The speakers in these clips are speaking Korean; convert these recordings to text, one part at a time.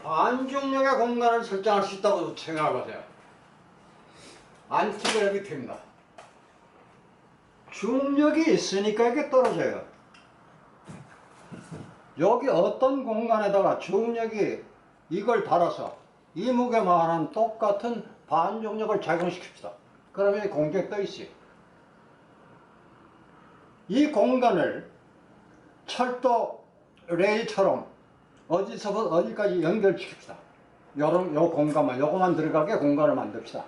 반중력의 공간을 설정할 수 있다고 생각해보세요. 안티그래비티입니다. 중력이 있으니까 이게 떨어져요. 여기 어떤 공간에다가 중력이 이걸 달아서 이 무게만한 똑같은 반중력을 작용시킵시다. 그러면 이 공중에 떠 있어요. 이 공간을 철도 레일처럼 어디서부터 어디까지 연결시킵시다. 요 공간만, 요거만 들어가게 공간을 만듭시다.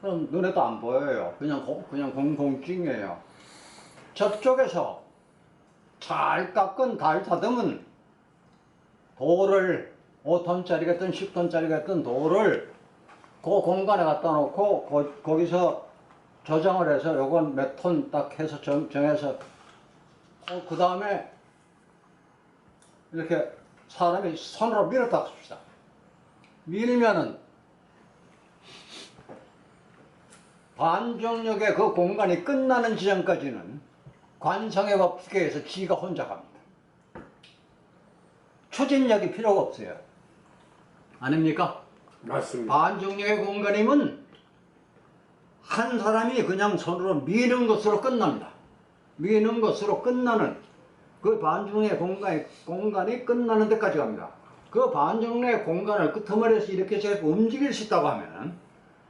그럼 눈에도 안 보여요. 그냥 공공증이에요. 저쪽에서 잘 깎은 달 다듬은 돌을 5톤짜리겠든 10톤짜리겠든 돌을 그 공간에 갖다 놓고 거기서 저장을 해서 요건 몇 톤 딱 해서 정해서 그 다음에 이렇게 사람이 손으로 밀었다 줍시다. 밀면은 반중력의 그 공간이 끝나는 지점까지는 관성의 법칙에 의해서 지가 혼자 갑니다. 추진력이 필요가 없어요. 아닙니까? 맞습니다. 반중력의 공간이면 한 사람이 그냥 손으로 미는 것으로 끝납니다. 미는 것으로 끝나는 그 반중력의 공간이 끝나는 데까지 갑니다. 그 반중력의 공간을 끄트머리에서 이렇게 제가 움직일 수 있다고 하면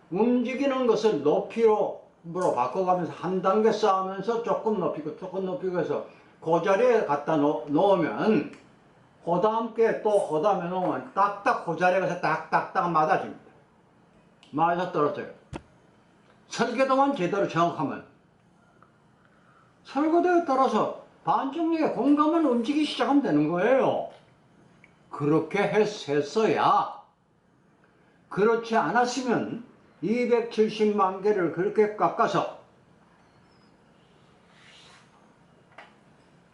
움직이는 것을 높이로 바꿔가면서 한 단계 쌓으면서 조금 높이고 해서 그 자리에 갖다 놓으면 그 다음 게 또 그 다음에 놓으면 딱딱 그 자리에 가서 딱딱딱 맞아집니다. 맞아 떨어져요. 설계도만 제대로 정확하면 설계도에 따라서 반중력의 공간만 움직이기 시작하면 되는 거예요. 그렇게 했어야. 그렇지 않았으면 270만 개를 그렇게 깎아서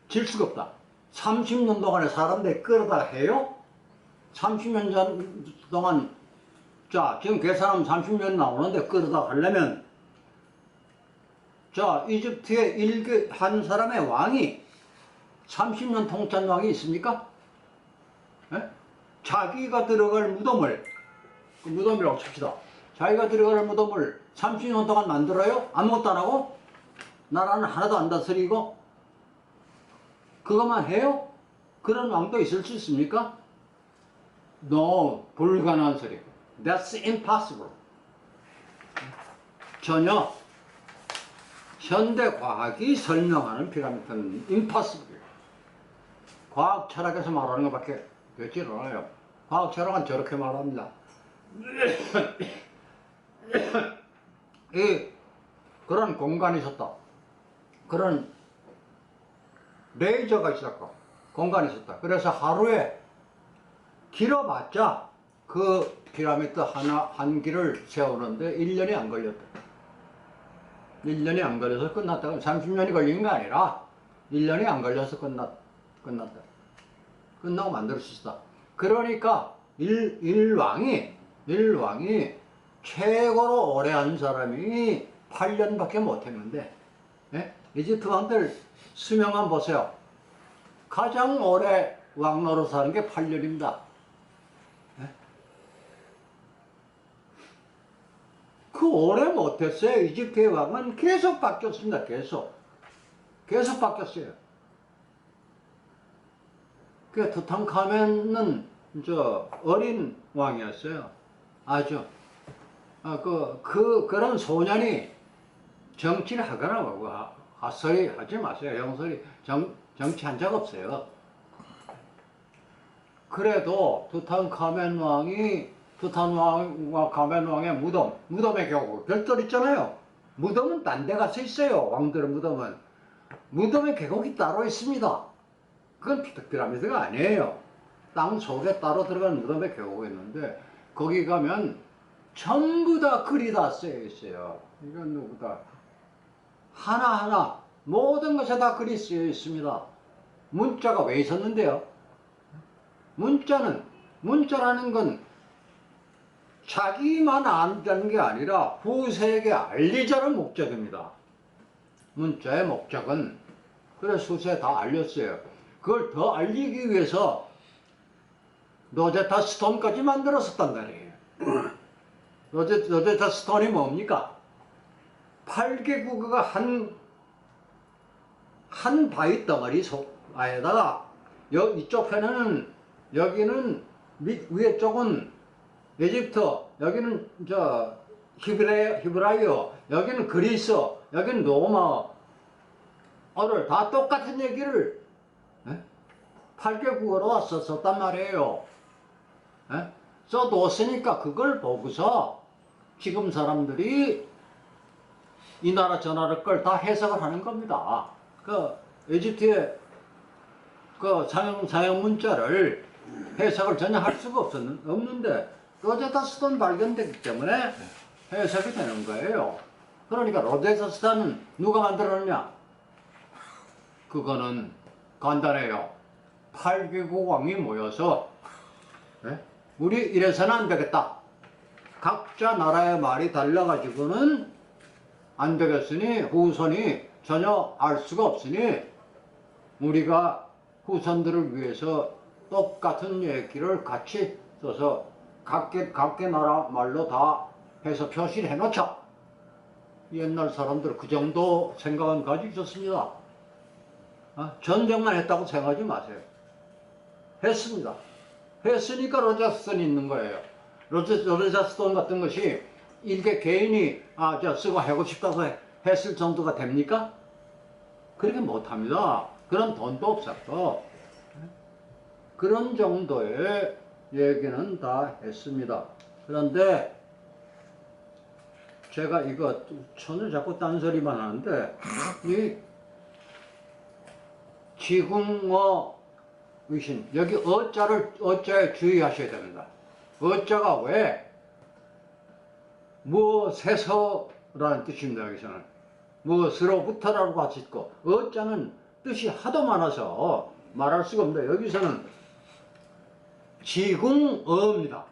질 수가 없다. 30년 동안에 사람들이 끌어다 해요? 30년 동안, 자, 지금 계산하면 30년 나오는데 끌어다 하려면, 자, 이집트의 한 사람의 왕이 30년 통치한 왕이 있습니까? 에? 자기가 들어갈 무덤을, 그 무덤이라고 칩시다. 자기가 들어갈 무덤을 30년 동안 만들어요? 아무것도 안 하고? 나라는 하나도 안 다스리고? 그것만 해요? 그런 왕도 있을 수 있습니까? No, 불가능한 소리. That's impossible. 전혀 현대 과학이 설명하는 피라미드는 impossible. 과학 철학에서 말하는 것밖에 되지 않아요. 과학 철학은 저렇게 말합니다. 그런 공간이 있었다. 그런 레이저가 있었고 공간이 있었다. 그래서 하루에 길어봤자 그 피라미드 한 길을 세우는데 1년이 안 걸렸다. 1년이 안 걸려서 끝났다. 30년이 걸린 게 아니라 1년이 안 걸려서 끝났다. 끝나고 만들 수 있었다. 그러니까 일왕이 최고로 오래 한 사람이 8년밖에 못했는데, 예? 이집트 왕들 수명만 보세요. 가장 오래 왕 노릇하는 게 8년입니다. 예? 그 오래 못했어요. 이집트의 왕은 계속 바뀌었습니다. 계속 바뀌었어요. 그 투탕카멘은 어린 왕이었어요. 아주 그런 소년이 정치를 하거나 뭐 헛소리 하지 마세요. 형소리 정치한 적 없어요. 그래도 투탕카멘 왕의 무덤의 경우 별도로 있잖아요. 무덤은 딴 데 가서 있어요. 왕들의 무덤은 무덤의 계곡이 따로 있습니다. 그건 피라미드가 아니에요. 땅 속에 따로 들어간 무덤의 계곡이 있는데 거기 가면 전부 다 글이 다 쓰여 있어요. 이건 누구다. 하나하나 모든 것에 다 글이 쓰여 있습니다. 문자가 왜 있었는데요? 문자라는 건 자기만 안다는 게 아니라 후세에게 알리자는 목적입니다. 문자의 목적은 그래서 후세에 다 알렸어요. 그걸 더 알리기 위해서 로제타 스톤까지 만들었었단 말이에요. 로제타 스톤이 뭡니까? 8개 국가가 한 바위 덩어리 안에다가 이쪽 편에는 여기는 위에 쪽은 에집트, 여기는 히브라이어, 여기는 그리스, 여기는 로마어를 다 똑같은 얘기를 8개 국어로 썼단 말이에요. 써뒀으니까 그걸 보고서 지금 사람들이 이 나라 저 나라 걸 다 해석을 하는 겁니다. 그 에집트의 그 사용 문자를 해석을 전혀 할 수가 없는데 로제타 스톤 발견됐기 때문에 해석이 되는 거예요. 그러니까 로제타 스톤은 누가 만들었느냐? 그거는 간단해요. 8개국 왕이 모여서 우리 이래서는 안 되겠다. 각자 나라의 말이 달라가지고는 안 되겠으니 후손이 전혀 알 수가 없으니 우리가 후손들을 위해서 똑같은 얘기를 같이 써서 각계 나라 말로 다 해서 표시를 해놓자. 옛날 사람들 그 정도 생각은 가지고 있었습니다. 전쟁만 했다고 생각하지 마세요. 했습니다. 했으니까 로제스톤이 있는 거예요. 로제스톤 같은 것이 일개 개인이 쓰고 하고 싶다고 했을 정도가 됩니까? 그렇게 못합니다. 그런 돈도 없었고 그런 정도의 얘기는 다 했습니다. 그런데 제가 이거 천을 자꾸 딴소리만 하는데 이 지궁어 의신 여기 어자에 주의하셔야 됩니다. 어자가 왜 무엇에서라는 뜻입니다. 여기서는 무엇으로부터라고 같이 있고 어자는 뜻이 하도 많아서 말할 수가 없는데 여기서는 지궁어입니다.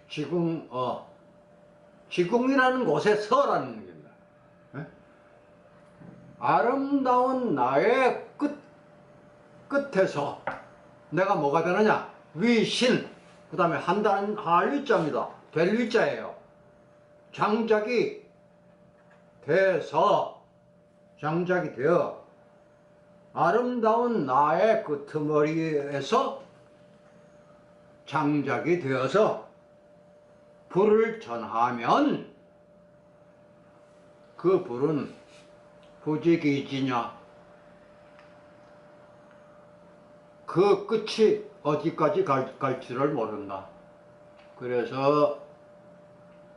지궁어 지궁이라는 곳에서라는 얘기입니다. 아름다운 나의 끝에서 내가 뭐가 되느냐? 위신 그 다음에 한다는 할위자입니다. 될 위자예요. 장작이 돼서 장작이 되어 아름다운 나의 끄트머리에서 장작이 되어서 불을 전하면 그 불은 부지기지냐 그 끝이 어디까지 갈지를 모른다. 그래서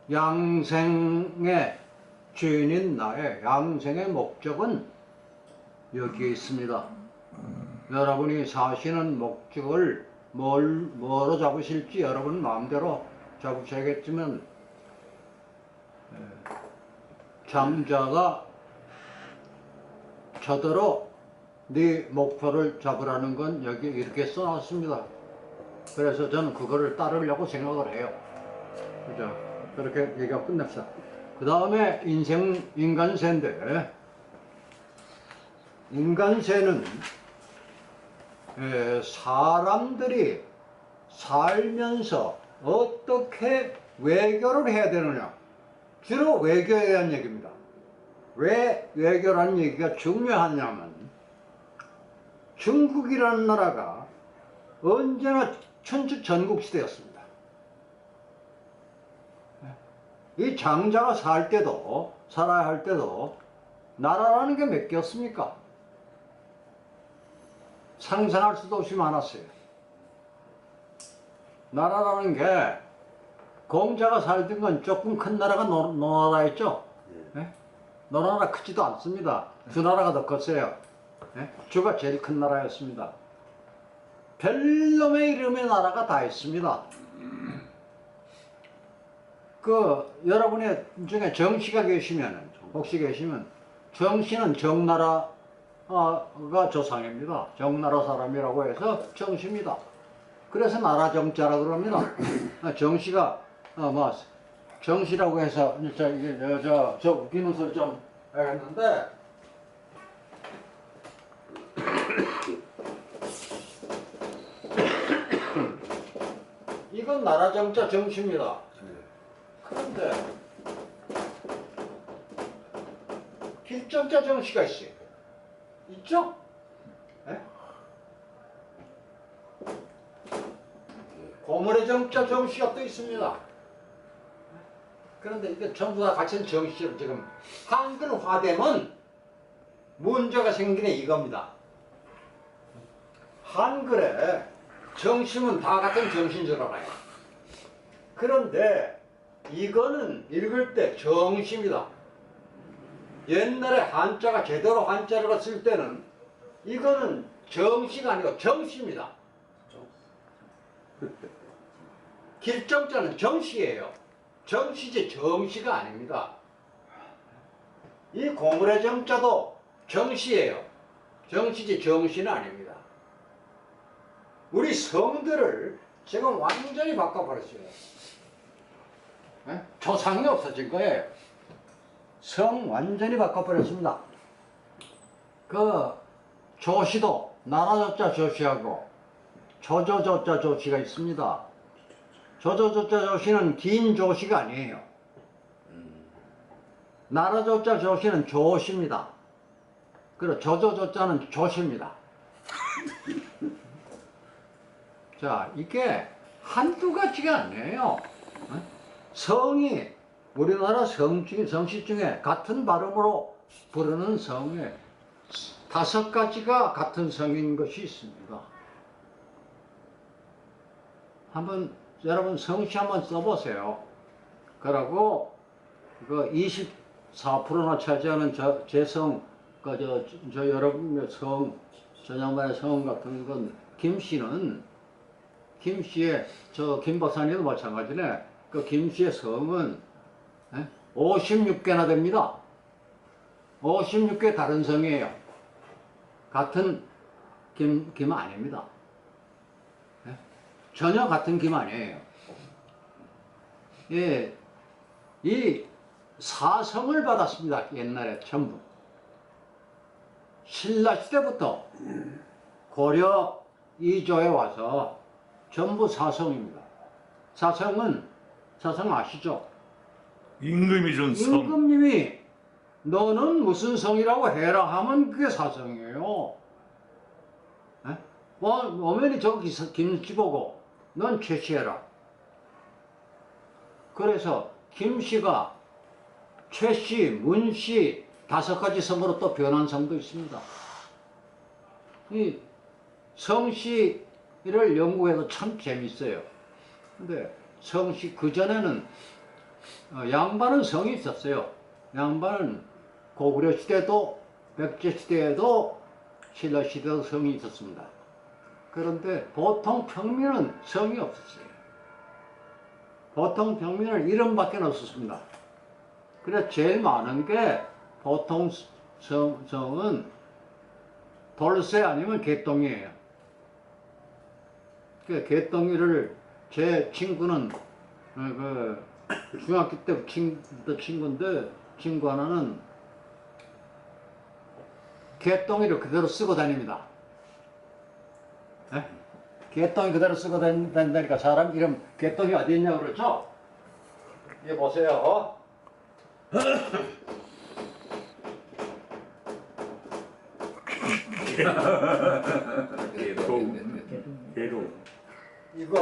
양생의 주인인 나의 양생의 목적은 여기에 있습니다. 여러분이 사시는 목적을 뭐로 잡으실지 여러분 마음대로 잡으셔야겠지만 장자가 저더러 네 목표를 잡으라는 건 여기 이렇게 써놨습니다. 그래서 저는 그거를 따르려고 생각을 해요. 그죠? 그렇게 얘기가 끝납시다. 그 다음에 인간세인데 인간세는 사람들이 살면서 어떻게 외교를 해야 되느냐 주로 외교에 대한 얘기입니다. 왜 외교라는 얘기가 중요하냐면 중국이라는 나라가 언제나 천주 전국시대였습니다. 이 장자가 살아야 할 때도 나라라는 게 몇 개였습니까? 상상할 수도 없이 많았어요. 나라라는 게 공자가 살던 건 조금 큰 나라가 노나라였죠. 노나라 크지도 않습니다. 두 나라가 더 컸어요. 주가 제일 큰 나라였습니다. 별놈의 이름의 나라가 다 있습니다. 여러분의 중에 정씨가 계시면, 혹시 계시면, 정씨는 정나라가 조상입니다. 정나라 사람이라고 해서 정씨입니다. 그래서 나라 정자라 그럽니다. 정씨가, 정씨라고 해서, 저 웃기는 소리 좀 해야겠는데, 이건 나라 정자 정시입니다. 그런데 길정자 정시가 있어요. 있죠? 네? 고물의 정자 정시가 또 있습니다. 그런데 이게 전부 다 같은 정시로 지금 한글화되면 문제가 생기네 이겁니다. 한글에 정심은 다 같은 정신 줄 알아요. 그런데 이거는 읽을 때 정심이다. 옛날에 한자가 제대로 한자를 쓸 때는 이거는 정시가 아니고 정시입니다. 길정자는 정시예요. 정시지 정시가 아닙니다. 이 고물의 정자도 정시예요. 정시지 정시는 아닙니다. 우리 성들을 지금 완전히 바꿔버렸어요. 조상이 없어진 거예요. 성 완전히 바꿔버렸습니다. 그 조시도 나라조자 조시하고 조조조자 조시가 있습니다. 조조조자 조시는 긴 조시가 아니에요. 나라조자 조시는 조시입니다. 그리고 조조조자는 조시입니다. 자, 이게 한두 가지가 아니에요. 성이 우리나라 성씨 중에 같은 발음으로 부르는 성에 5가지가 같은 성인 것이 있습니다. 한번 여러분 성씨 한번 써보세요. 그러고 그 24%나 차지하는 제 성, 저 여러분의 성, 저 양반의 성 같은 건 김씨의 저 김박사님도 마찬가지네. 그 김씨의 성은 56개나 됩니다. 56개 다른 성이에요. 같은 김 아닙니다. 전혀 같은 김 아니에요. 예, 이 사성을 받았습니다. 옛날에 전부. 신라시대부터 고려 2조에 와서 전부 사성입니다. 사성 아시죠? 임금이 준 성. 임금님이 너는 무슨 성이라고 해라 하면 그게 사성이에요. 어머니 저기 김씨 보고 넌 최씨해라. 그래서 김씨가 최씨, 문씨 5가지 성으로 또 변한 성도 있습니다. 이 성씨를 연구해도 참 재밌어요. 근데 성씨 그전에는 양반은 성이 있었어요. 양반은 고구려 시대도 백제 시대에도 신라 시대도 성이 있었습니다. 그런데 보통 평민은 성이 없었어요. 보통 평민은 이름밖에 없었습니다. 그래서 제일 많은 게 보통 성은 돌쇠 아니면 개똥이에요. 그 개똥이를 제 친구는 그 중학교 때부터 친구인데 친구 하나는 개똥이를 그대로 쓰고 다닙니다. 개똥이 그대로 쓰고 다닌다니까 사람 이름 개똥이 어디 있냐고 그러죠? 이거 보세요. 개똥. 이거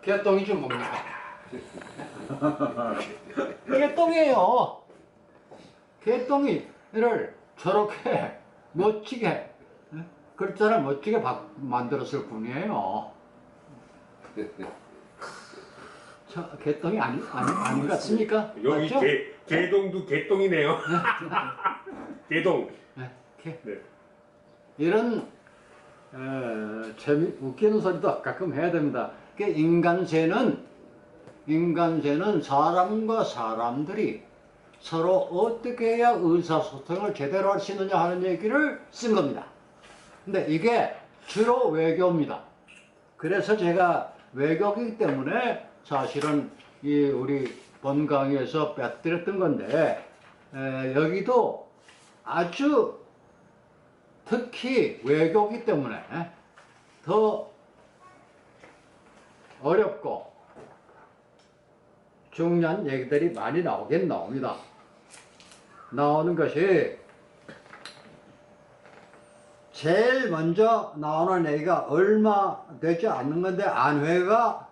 개똥이 좀 뭡니까? 이게 똥이에요. 개똥이를 저렇게 멋지게 글자를 멋지게 만들었을 뿐이에요. 개똥이 아닌 것 같습니까? 여기 맞죠? 개동도 개똥이네요. 개동. 네. 이런 웃기는 소리도 가끔 해야 됩니다. 인간세는 사람과 사람들이 서로 어떻게 해야 의사소통을 제대로 할 수 있느냐 하는 얘기를 쓴 겁니다. 근데 이게 주로 외교입니다. 그래서 제가 외교이기 때문에 사실은 우리 본강의에서 빼뜨렸던 건데 여기도 아주 특히 외교이기 때문에 더 어렵고 중요한 얘기들이 많이 나오긴 나옵니다. 나오는 것이 제일 먼저 나오는 얘기가 얼마 되지 않는 건데 안회가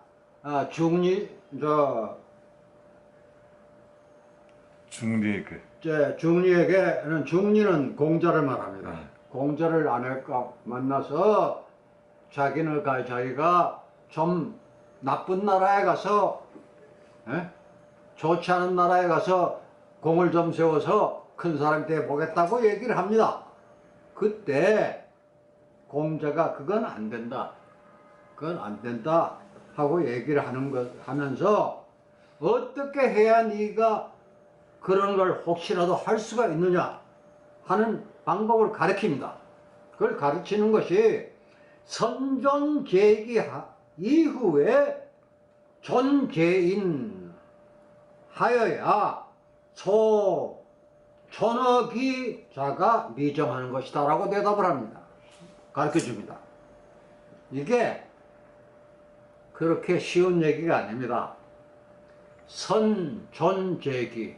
중리에게는 중리는 공자를 말합니다. 공자를 안회가 만나서 자기가 좀 나쁜 나라에 가서 좋지 않은 나라에 가서 공을 좀 세워서 큰 사람 돼 보겠다고 얘기를 합니다. 그때 공자가 그건 안 된다 하고 얘기를 하면서 어떻게 해야 네가 그런 걸 혹시라도 할 수가 있느냐 하는 방법을 가르칩니다. 그걸 가르치는 것이 선존제기 이후에 존재인 하여야 전어기자가 미정하는 것이다 라고 대답을 합니다. 가르쳐 줍니다. 이게 그렇게 쉬운 얘기가 아닙니다. 선존제기,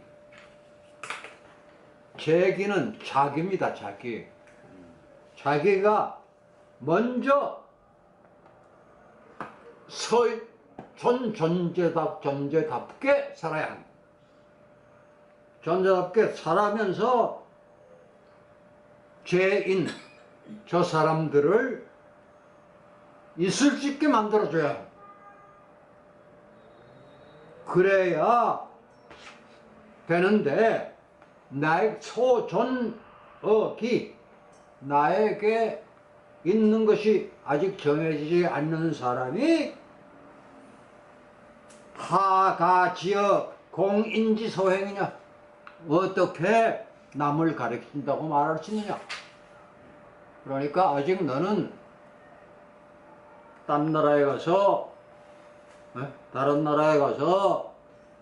제기는 자기입니다. 자기가 먼저 존재답게 살아야 합니다. 존재답게 살아면서 죄인 저 사람들을 있을 수 있게 만들어줘야 합니다. 그래야 되는데 나의 소존어기 나에게 있는 것이 아직 정해지지 않는 사람이 하가지어 공인지소행이냐 어떻게 남을 가르친다고 말할 수 있느냐. 그러니까 아직 너는 다른 나라에 가서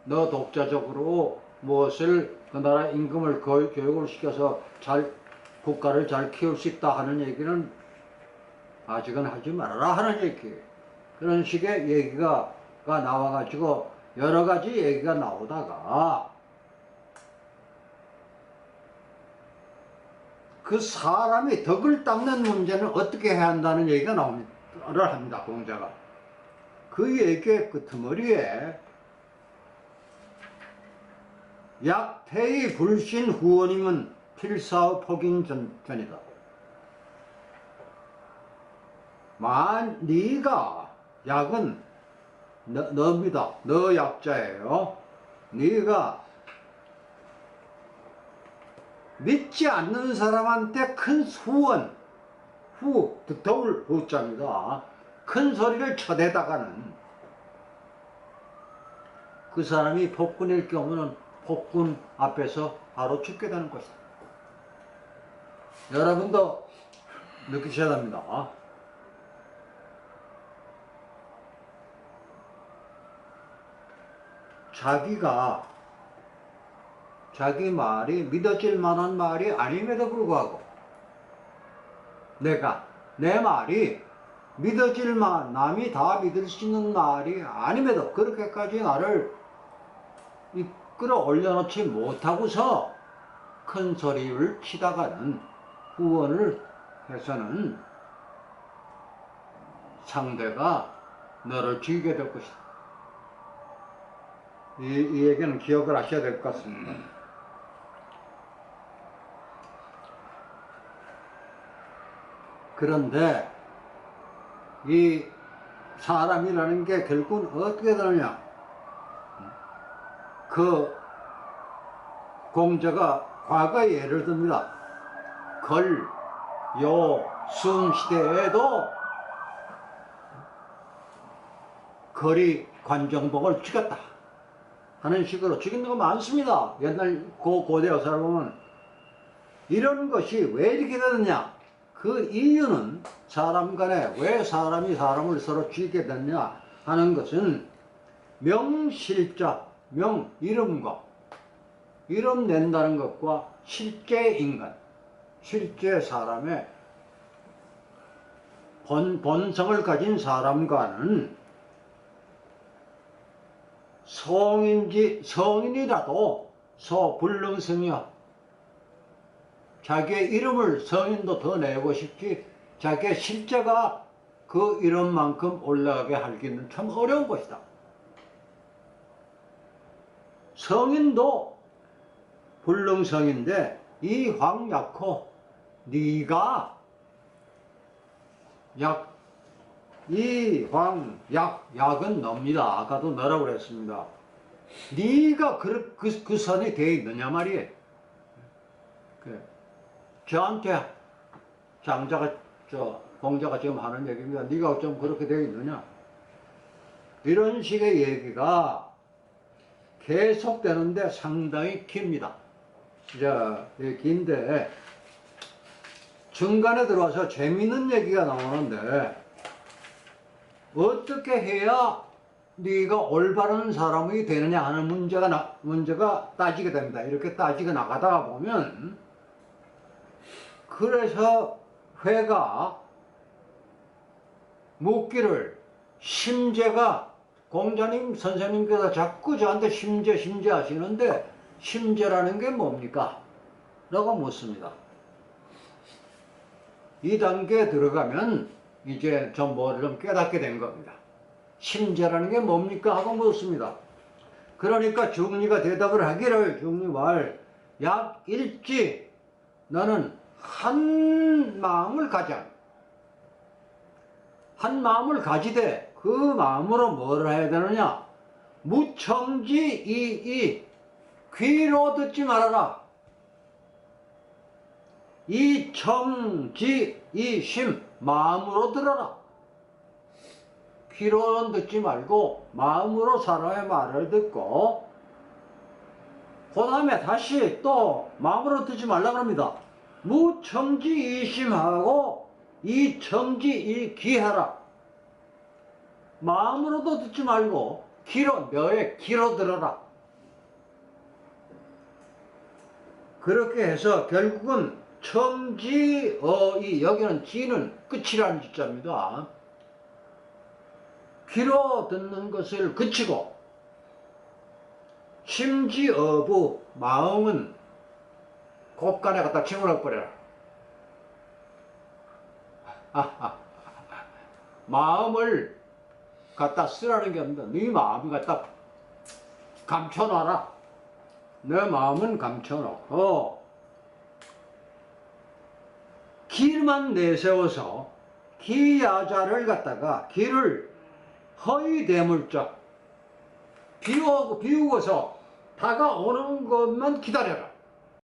너 독자적으로 무엇을 그 나라 임금을 교육을 시켜서 국가를 잘 키울 수 있다 하는 얘기는 아직은 하지 말아라 하는 얘기. 그런 식의 얘기가 나와가지고 여러 가지 얘기가 나오다가 그 사람이 덕을 닦는 문제는 어떻게 해야 한다는 얘기가 합니다. 공자가. 그 얘기의 끄트머리에 약태의 불신 후원임은 필사의 폭인전이다. 네가 약은 너입니다. 너 약자예요. 네가 믿지 않는 사람한테 큰 후원, 더울 후자입니다. 큰 소리를 쳐대다가는 그 사람이 폭군일 경우는 폭군 앞에서 바로 죽게 되는 것이다. 여러분도 느끼셔야 합니다. 자기 말이 믿어질 만한 말이 아님에도 불구하고 내 말이 믿어질 남이 다 믿을 수 있는 말이 아님에도 그렇게까지 나를 이끌어 올려놓지 못하고서 큰 소리를 치다가는 후원을 해서는 상대가 너를 죽이게 될 것이다. 이 얘기는 기억을 하셔야 될 것 같습니다. 그런데 이 사람이라는 게 결국은 어떻게 되느냐. 그 공자가 과거의 예를 듭니다. 승 시대에도 거리 관정복을 죽였다 하는 식으로 죽이는 거 많습니다. 옛날 고대 여사를 보면. 이런 것이 왜 이렇게 되느냐. 그 이유는 사람 간에 왜 사람이 사람을 서로 죽이게 되느냐 하는 것은 명실자, 이름과 이름 낸다는 것과 실제 인간, 실제 사람의 본성을 가진 사람과는 성인지 성인이라도 소불능성이야. 자기의 이름을 성인도 더 내고 싶지 자기의 실제가 그 이름만큼 올라가게 하기는 참 어려운 것이다. 성인도 불능성인데 이 황약호 네가 약은 너입니다. 아까도 너라고 그랬습니다. 네가 그 선이 돼 있느냐 말이에요. 저한테 장자가 공자가 지금 하는 얘기입니다. 네가 좀 그렇게 돼 있느냐? 이런 식의 얘기가 계속되는데 상당히 깁니다. 긴데 중간에 들어와서 재미있는 얘기가 나오는데 어떻게 해야 네가 올바른 사람이 되느냐 하는 문제가 따지게 됩니다. 이렇게 따지게 나가다가 보면 그래서 회가 묻기를 심재가 공자님 선생님께서 자꾸 저한테 심재 하시는데 심재라는 게 뭡니까? 라고 묻습니다. 이 단계에 들어가면 이제 좀 뭐를 좀 깨닫게 된 겁니다. 심재라는 게 뭡니까? 하고 묻습니다. 그러니까 중리가 대답을 하기를 중리왈 약일지 너는 한 마음을 가져. 한 마음을 가지되 그 마음으로 뭐를 해야 되느냐? 무청지 이 귀로 듣지 말아라. 이 청지 이 심 마음으로 들어라. 귀로는 듣지 말고 마음으로 사람의 말을 듣고 그 다음에 다시 또 마음으로 듣지 말라 그럽니다. 무청지 이심하고 이청지 이귀하라. 마음으로도 듣지 말고 뇌의 귀로 들어라. 그렇게 해서 결국은 청지어이 여기는 지는 끝이라는 지자입니다. 귀로 듣는 것을 그치고 심지어부 마음은 곳간에 갖다 집어넣어 버려라. 마음을 갖다 쓰라는 게 없는데 네 마음을 갖다 감춰놔라. 내 마음은 감춰놓고 길만 내세워서 기야자를 갖다가 길을 허위 대물적 비우고서 다가오는 것만 기다려라.